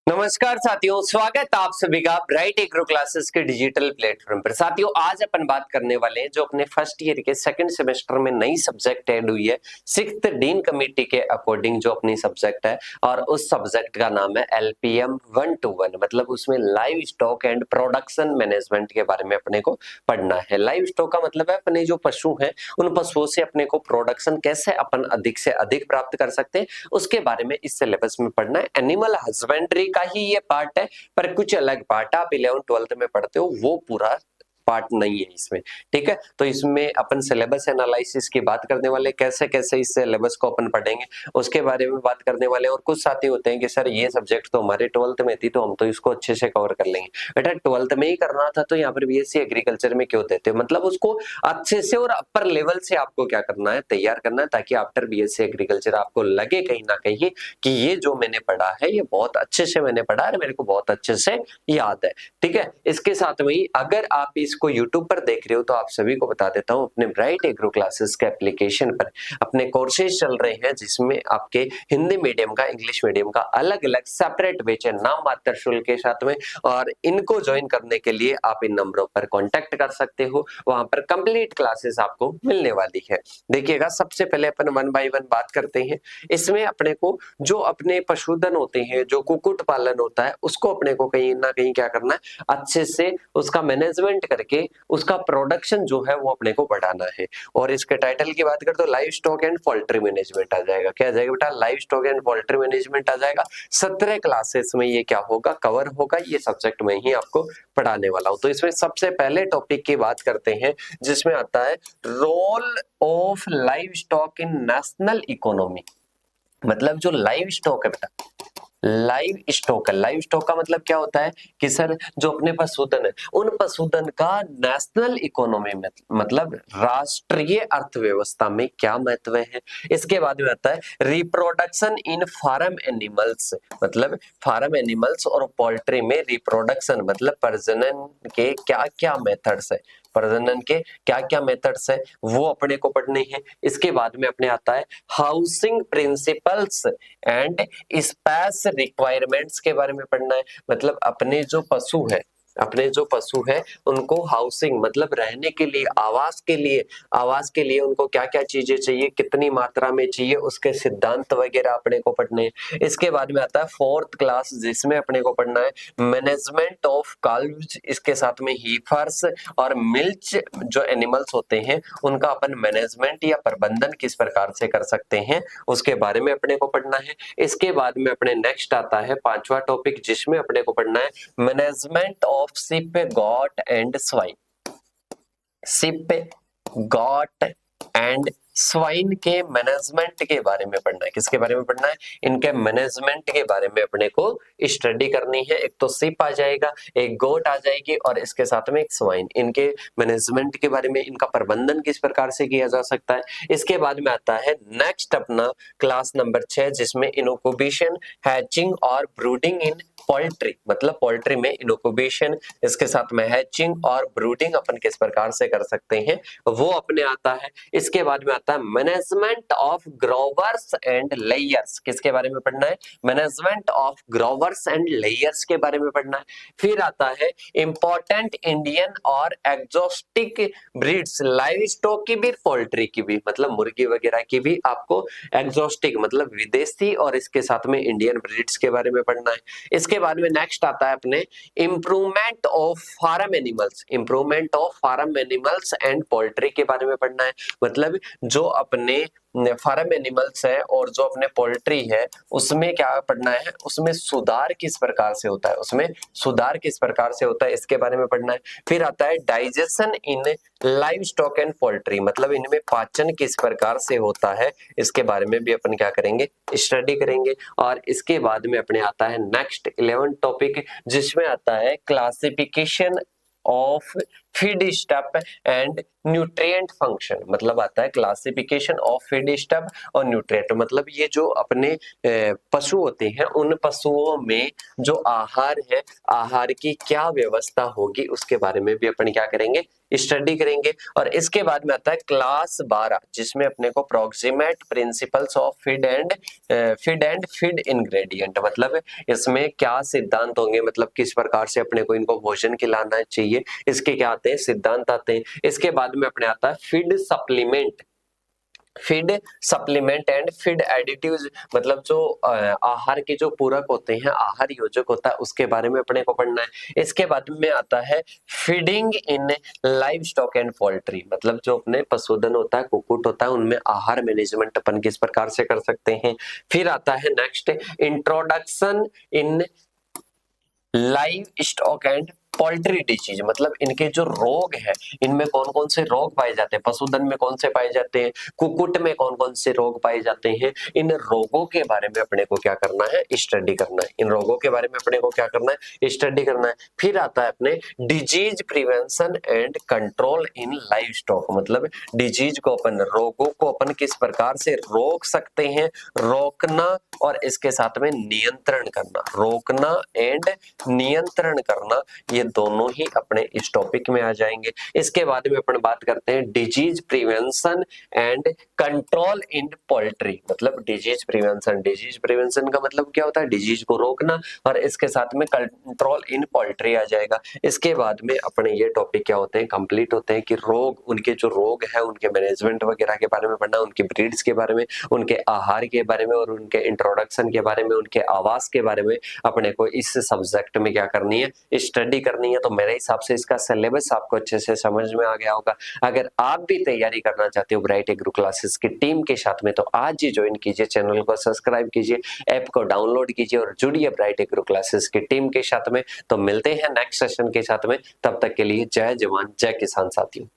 नमस्कार साथियों, स्वागत आप सभी का ब्राइट एग्रो क्लासेस के डिजिटल प्लेटफॉर्म पर। साथियों, आज अपन बात करने वाले हैं जो अपने फर्स्ट ईयर के सेकंड सेमेस्टर में नई सब्जेक्ट ऐड हुई है सिक्स्थ डीन कमेटी के अकॉर्डिंग जो अपनी सब्जेक्ट है, और उस सब्जेक्ट का नाम है LPM 121। मतलब उसमें live stock and production management के बारे में अपने को पढ़ना है। लाइव स्टॉक का मतलब है अपने जो पशु हैं उन पशुओं से अपने को प्रोडक्शन कैसे अपन अधिक से अधिक प्राप्त कर सकते हैं, उसके बारे में इस सिलेबस में पढ़ना है। एनिमल हस्बेंड्री का ही ये पार्ट है, पर कुछ अलग पार्ट आप 11th-12th में पढ़ते हो, वो पूरा पार्ट नहीं है इसमें। ठीक है, तो इसमें अपन सिलेबस एनालिसिस की बात करने वाले, कैसे कैसे इस सिलेबस को अपन पढ़ेंगे उसके बारे में बात करने वाले। और कुछ साथी होते हैं कि सर ये सब्जेक्ट तो हमारे 12th में थी तो हम तो इसको अच्छे से कवर कर लेंगे। बेटा 12th में ही करना था तो यहाँ पर BSc एग्रीकल्चर में क्यों देते हो? मतलब उसको अच्छे से और अपर लेवल से आपको क्या करना है, तैयार करना है, ताकि आफ्टर BSc एग्रीकल्चर आपको लगे कहीं ना कहीं कि ये जो मैंने पढ़ा है ये बहुत अच्छे से मैंने पढ़ा है, मेरे को बहुत अच्छे से याद है। ठीक है, इसके साथ में ही अगर आप इसको YouTube पर देख रहे हो तो आप सभी को बता देता हूं, अपने ब्राइट एग्रो क्लासेस के एप्लीकेशन पर अपने कोर्सेज चल रहे हैं जिसमें आपके हिंदी मीडियम का, इंग्लिश मीडियम का अलग अलग सेपरेट बैच है नाम मात्र शुल्क के साथ में। और इनको ज्वाइन करने के लिए आप इन नंबरों पर कांटेक्ट कर सकते हो, वहां पर कंप्लीट क्लासेस आपको मिलने वाली है। देखिएगा, सबसे पहले अपन 1 बाय 1 बात करते हैं। इसमें अपने को जो अपने पशुधन होते हैं, जो कुक्कुट पालन होता है, उसको अपने को कहीं ना कहीं क्या करना है, अच्छे से उसका मैनेजमेंट करके उसका प्रोडक्शन जो है वो अपने को बढ़ाना है। और इसके टाइटल की बात करें तो livestock and poultry management आ जाएगा। क्या आ जाएगा बेटा? Livestock and poultry management आ जाएगा। 17 क्लासेस में ये क्या होगा, कवर होगा। ये सब्जेक्ट में ही आपको पढ़ाने वाला हूं। तो इसमें सबसे पहले टॉपिक की बात करते हैं जिसमें आता है role of livestock in national economy. मतलब जो लाइव स्टॉक है बेटा, लाइव स्टॉक है। लाइव स्टॉक का मतलब क्या होता है कि सर जो अपने पशुधन है उन पशुधन का नेशनल इकोनॉमी में, मतलब राष्ट्रीय अर्थव्यवस्था में क्या महत्व है। इसके बाद में आता है रिप्रोडक्शन इन फार्म एनिमल्स। मतलब फार्म एनिमल्स और पोल्ट्री में रिप्रोडक्शन मतलब प्रजनन के क्या क्या मेथड्स है, प्रजनन के क्या क्या मेथड्स है वो अपने को पढ़ने हैं। इसके बाद में अपने आता है housing principles and space requirements के बारे में पढ़ना है। मतलब अपने जो पशु है उनको हाउसिंग मतलब रहने के लिए, आवास के लिए उनको क्या क्या चीजें चाहिए, कितनी मात्रा में चाहिए, उसके सिद्धांत वगैरह अपने को पढ़ने हैं। इसके बाद में आता है 4th क्लास जिसमें अपने को पढ़ना है मैनेजमेंट ऑफ काल्व्स। इसके साथ में हीफर्स और मिल्च जो एनिमल्स होते हैं उनका अपन मैनेजमेंट या प्रबंधन किस प्रकार से कर सकते हैं उसके बारे में अपने को पढ़ना है। इसके बाद में अपने नेक्स्ट आता है 5वां टॉपिक जिसमें अपने को पढ़ना है management of ship, got and swine. Ship, got and swine के मैनेजमेंट के बारे में पढ़ना है। किसके बारे में पढ़ना है? इनके मैनेजमेंट के बारे में अपने को स्टडी करनी है। एक तो शिप आ जाएगा, एक गोट आ जाएगी और इसके साथ में एक स्वाइन। इनके मैनेजमेंट के बारे में, इनका प्रबंधन किस प्रकार से किया जा सकता है। इसके बाद में आता है नेक्स्ट अपना क्लास नंबर 6 जिसमें इनक्यूबेशन, हैचिंग और ब्रूडिंग इन पोल्ट्री। मतलब पोल्ट्री में इनक्यूबेशन, इसके साथ में हैचिंग और ब्रूडिंग अपन किस प्रकार से कर सकते हैं वो अपने आता है। इसके बाद में आता है management of growers and layers. किसके बारे में पढ़ना है? Management of growers and layers के बारे में पढ़ना है। फिर आता है इंपॉर्टेंट इंडियन और एक्सोटिक ब्रीड्स, लाइव स्टॉक की भी, पोल्ट्री की भी, मतलब मुर्गी वगैरह की भी आपको एक्सोटिक मतलब विदेशी और इसके साथ में इंडियन ब्रीड्स के बारे में पढ़ना है। इसके बाद में नेक्स्ट आता है अपने improvement of farm animals, improvement of farm animals and poultry के बारे में पढ़ना है। मतलब जो अपने फार्म एनिमल्स है और जो अपने पोल्ट्री है उसमें क्या पढ़ना है, उसमें सुधार किस प्रकार से होता है, उसमें सुधार किस प्रकार से होता है इसके बारे में पढ़ना है। फिर आता है digestion in live stock and poultry. मतलब इनमें पाचन किस प्रकार से होता है इसके बारे में भी अपन क्या करेंगे, स्टडी करेंगे। और इसके बाद में अपने आता है नेक्स्ट 11th टॉपिक जिसमें आता है classification of feed stuff and nutrient function, मतलब आता है क्लासिफिकेशन ऑफ फीड स्टफ और न्यूट्रिएंट, मतलब ये जो अपने पशु होते हैं उन पशुओं में जो आहार है, आहार की क्या व्यवस्था होगी उसके बारे में भी अपन क्या करेंगे, स्टडी करेंगे। और इसके बाद में आता है क्लास 12 जिसमें अपने को proximate principles of feed and feed ingredient, मतलब इसमें क्या सिद्धांत होंगे, मतलब किस प्रकार से अपने को इनको भोजन खिलाना चाहिए, इसके क्या आते हैं सिद्धांत आते हैं। इसके बाद में अपने आता है feed supplement and feed additives, मतलब जो आहार के जो पूरक होते हैं, आहार योजक होता है, उसके बारे में अपने को पढ़ना है। इसके बाद में आता है feeding in live stock and poultry, मतलब जो अपने पशुधन होता है, कुक्कुट होता है, उनमें आहार मैनेजमेंट अपन किस प्रकार से कर सकते हैं। फिर आता है next introduction in live stock and poultry disease, मतलब इनके जो रोग है, इनमें कौन कौन से रोग पाए जाते हैं, पशुधन में कौन से पाए जाते हैं, कुक्कुट में कौन कौन से रोग पाए जाते हैं, इन रोगों के बारे में अपने को क्या करना है, स्टडी करना है। इन रोगों के बारे में अपने को क्या करना है, स्टडी करना है। फिर आता है अपने disease prevention and control in live stock, मतलब डिजीज को अपन, रोगों को अपन किस प्रकार से रोक सकते हैं, रोकना और इसके साथ में नियंत्रण करना, रोकना एंड नियंत्रण करना, ये दोनों ही अपने इस टॉपिक में आ जाएंगे। इसके बाद में अपन बात करते हैं disease prevention and control in poultry, मतलब डिजीज प्रिवेंशन का मतलब क्या होता है, डिजीज को रोकना, और इसके साथ में कंट्रोल इन पोल्ट्री आ जाएगा। इसके बाद में अपने ये टॉपिक क्या होते हैं, कंप्लीट होते हैं कि रोग, उनके जो रोग है उनके मैनेजमेंट वगैरह के बारे में पढ़ना, उनकी ब्रीड्स के बारे में, उनके आहार के बारे में और उनके इंट्रोडक्शन के बारे में, उनके आवास के बारे में अपने को इस सब्जेक्ट में क्या करनी है, स्टडी करनी है। तो मेरे हिसाब से इसका सिलेबस आपको अच्छे से समझ में आ गया होगा। अगर आप भी तैयारी करना चाहते हो ब्राइट एग्रो क्लासेस की टीम के साथ में, तो आज ही ज्वाइन कीजिए, चैनल को सब्सक्राइब कीजिए, ऐप को डाउनलोड कीजिए और जुड़िए ब्राइट एग्रो क्लासेस की टीम के साथ में। तो मिलते हैं नेक्स्ट सेशन के साथ में, तब तक के लिए जय जवान जय किसान साथियों।